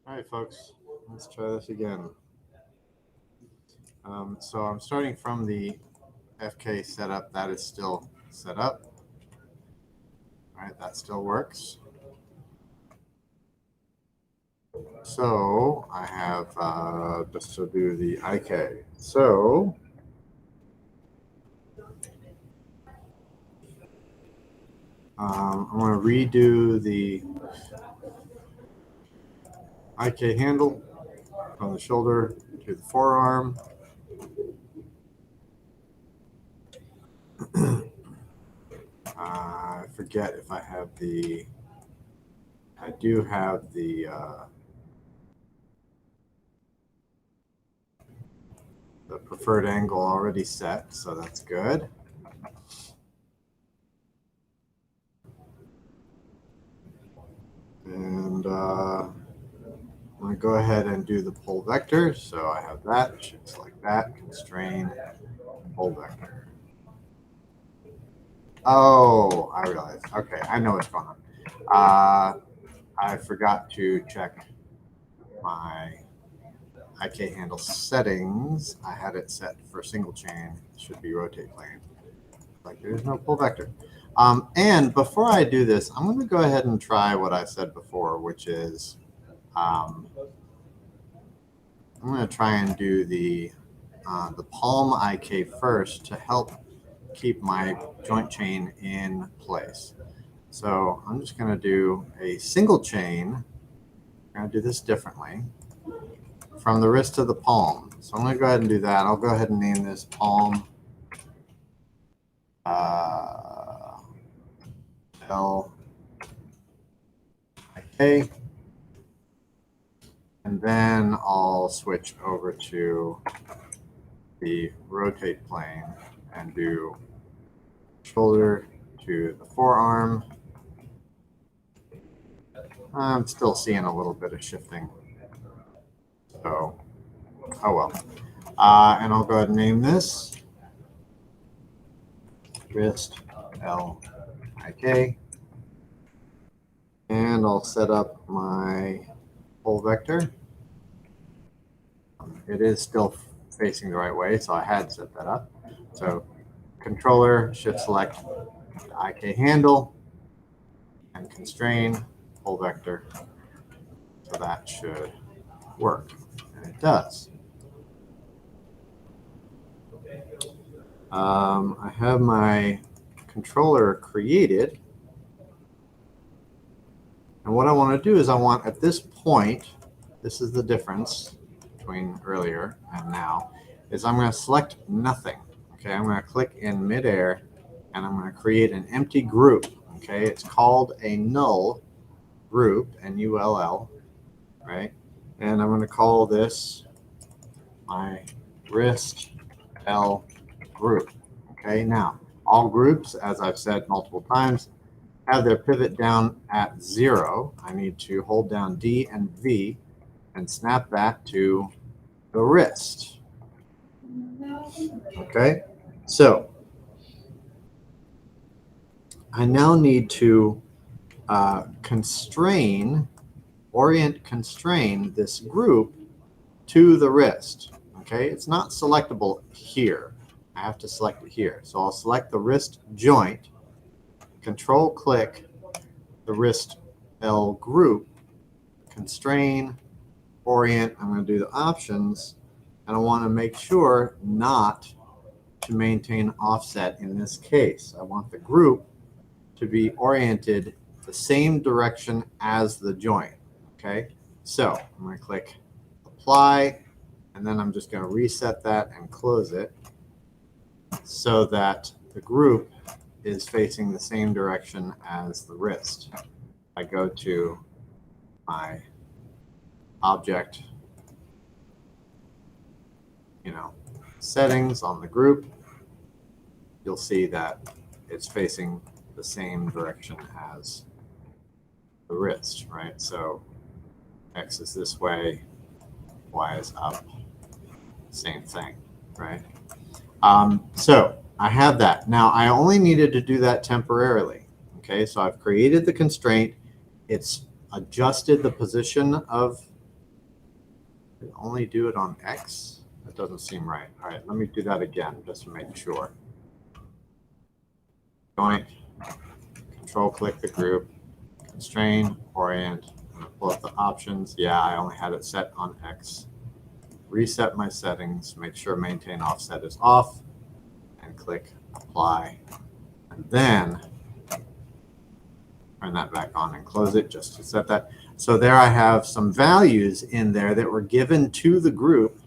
All right, folks, let's try this again. So I'm starting from the FK setup. That is still set up. All right, that still works. So I have just to do the IK. So I'm going to redo the IK handle from the shoulder to the forearm. I forget if I have the, I do have the preferred angle already set, so that's good. And I'm going to go ahead and do the pull vector. So I have that, should select that, constrain, pull vector. Oh, I realize. Okay, I know what's going on. I forgot to check my IK handle settings. I had it set for single chain. It should be rotate plane. Like there's no pull vector. And before I do this, I'm going to go ahead and try what I said before, which is I'm going to try and do the palm IK first to help keep my joint chain in place. So I'm just going to do a single chain. I'm going to do this differently from the wrist to the palm. So I'm going to go ahead and do that. I'll go ahead and name this palm L IK. And then I'll switch over to the rotate plane and do shoulder to the forearm. I'm still seeing a little bit of shifting. So, oh well. And I'll go ahead and name this wrist LIK. And I'll set up my pull vector. It is still facing the right way, so I had set that up. So controller, shift select the IK handle and constrain pull vector. So that should work, and it does. I have my controller created, and what I want to do is I want at this point, this is the difference between earlier and now, is I'm going to select nothing. Okay, I'm going to click in midair and I'm going to create an empty group. Okay, it's called a null group, N-U-L-L, right? And I'm going to call this my wrist L group. Okay, now all groups, as I've said multiple times, have their pivot down at 0. I need to hold down D and V and snap that to the wrist. Okay, so I now need to constrain this group to the wrist. Okay, it's not selectable here. I have to select it here. So I'll select the wrist joint, control click the wrist L group, constrain, orient. I'm going to do the options, and I want to make sure not to maintain offset in this case. I want the group to be oriented the same direction as the joint. Okay, so I'm going to click apply, and then I'm just going to reset that and close it so that the group is facing the same direction as the wrist. I go to my object, settings on the group. You'll see that it's facing the same direction as the wrist, right? So X is this way, Y is up, same thing, right? So I have that. Now I only needed to do that temporarily. Okay, so I've created the constraint. It's adjusted the position of Only do it on X? That doesn't seem right. All right, let me do that again just to make sure. Joint, control click the group, constrain, orient, pull up the options. Yeah, I only had it set on X. Reset my settings, make sure maintain offset is off, and click apply. And then turn that back on and close it just to set that. So there I have some values in there that were given to the group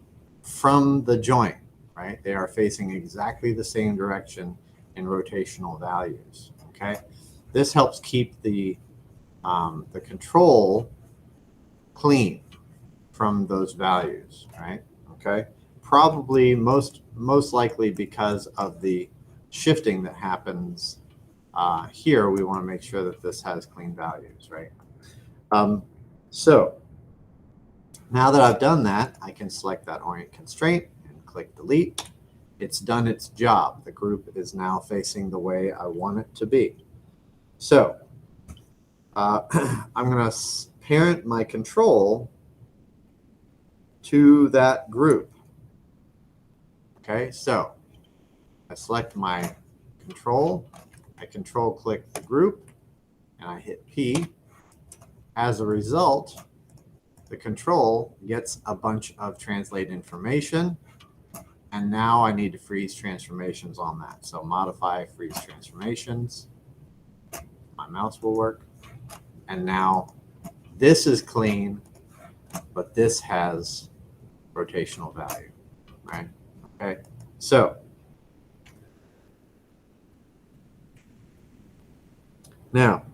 from the joint, right? They are facing exactly the same direction in rotational values, okay? This helps keep the control clean from those values, right? Okay, probably most likely because of the shifting that happens here. We want to make sure that this has clean values, right? So now that I've done that, I can select that orient constraint and click delete. It's done its job. The group is now facing the way I want it to be. So I'm going to parent my control to that group. Okay, so I select my control, I control click the group, and I hit P. As a result, the control gets a bunch of translate information, and now I need to freeze transformations on that. So modify freeze transformations. My mouse will work. And now this is clean, but this has rotational value, right? Okay, so now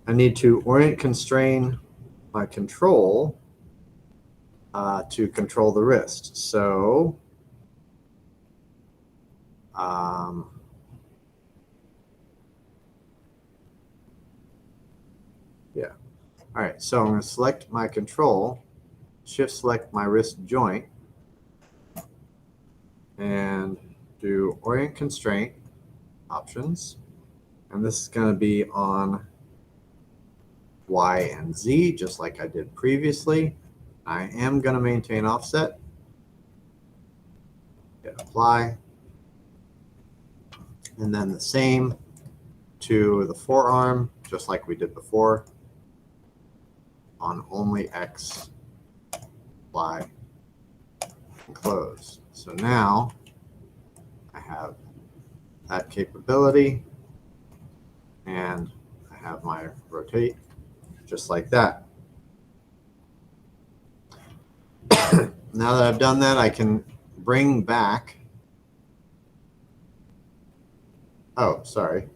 I need to orient constrain my control to control the wrist. So yeah. All right, so I'm going to select my control, shift select my wrist joint, and do orient constraint options. And this is going to be on Y and Z, just like I did previously. I am going to maintain offset. Hit apply. And then the same to the forearm, just like we did before, on only X, apply, and close. So now I have that capability, and I have my rotate just like that. Now that I've done that, I can bring back, oh, sorry.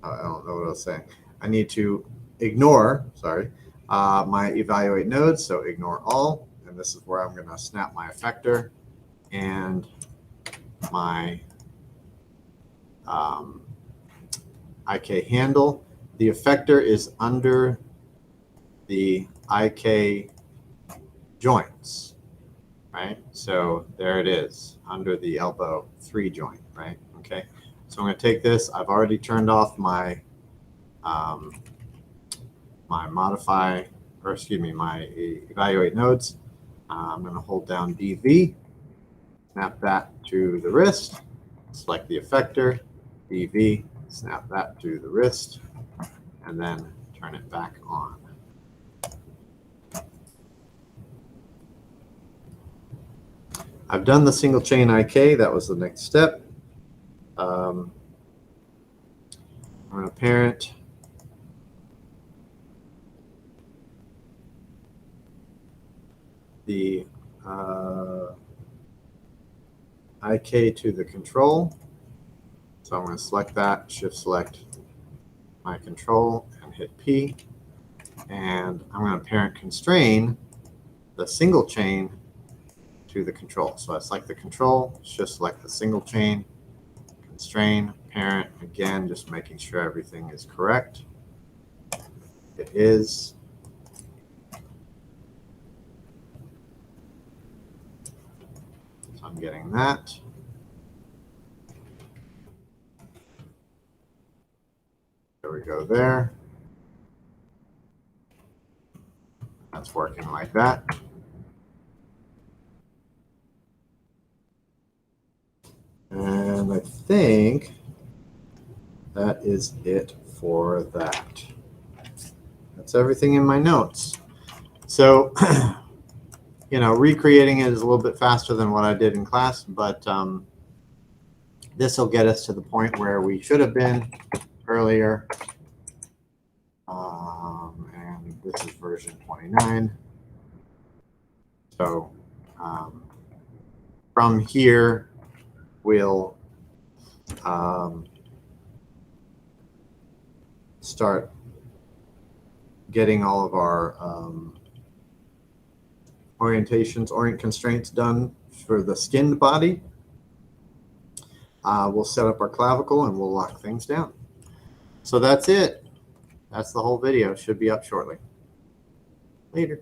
I don't know what I was saying. I need to ignore, sorry, my evaluate nodes, so ignore all, and this is where I'm going to snap my effector and my IK handle. The effector is under the IK joints, right? So there it is, under the elbow 3 joint, right? Okay, so I'm going to take this. I've already turned off my my modify, or excuse me, my evaluate nodes. I'm going to hold down DV, snap that to the wrist, select the effector, DV, snap that to the wrist, and then turn it back on. I've done the single chain IK. That was the next step. I'm going to parent the IK to the control. So I'm going to select that, shift select my control, and hit P. And I'm going to parent constrain the single chain to the control. So I select the control, shift select the single chain, constrain, parent, again, just making sure everything is correct. It is. So I'm getting that. There we go there. That's working like that. And I think that is it for that. That's everything in my notes. So, you know, recreating it is a little bit faster than what I did in class, but this will get us to the point where we should have been earlier. And this is version 29. So from here, we'll start getting all of our orient constraints done for the skinned body. We'll set up our clavicle and we'll lock things down. So that's it. That's the whole video. Should be up shortly. Later.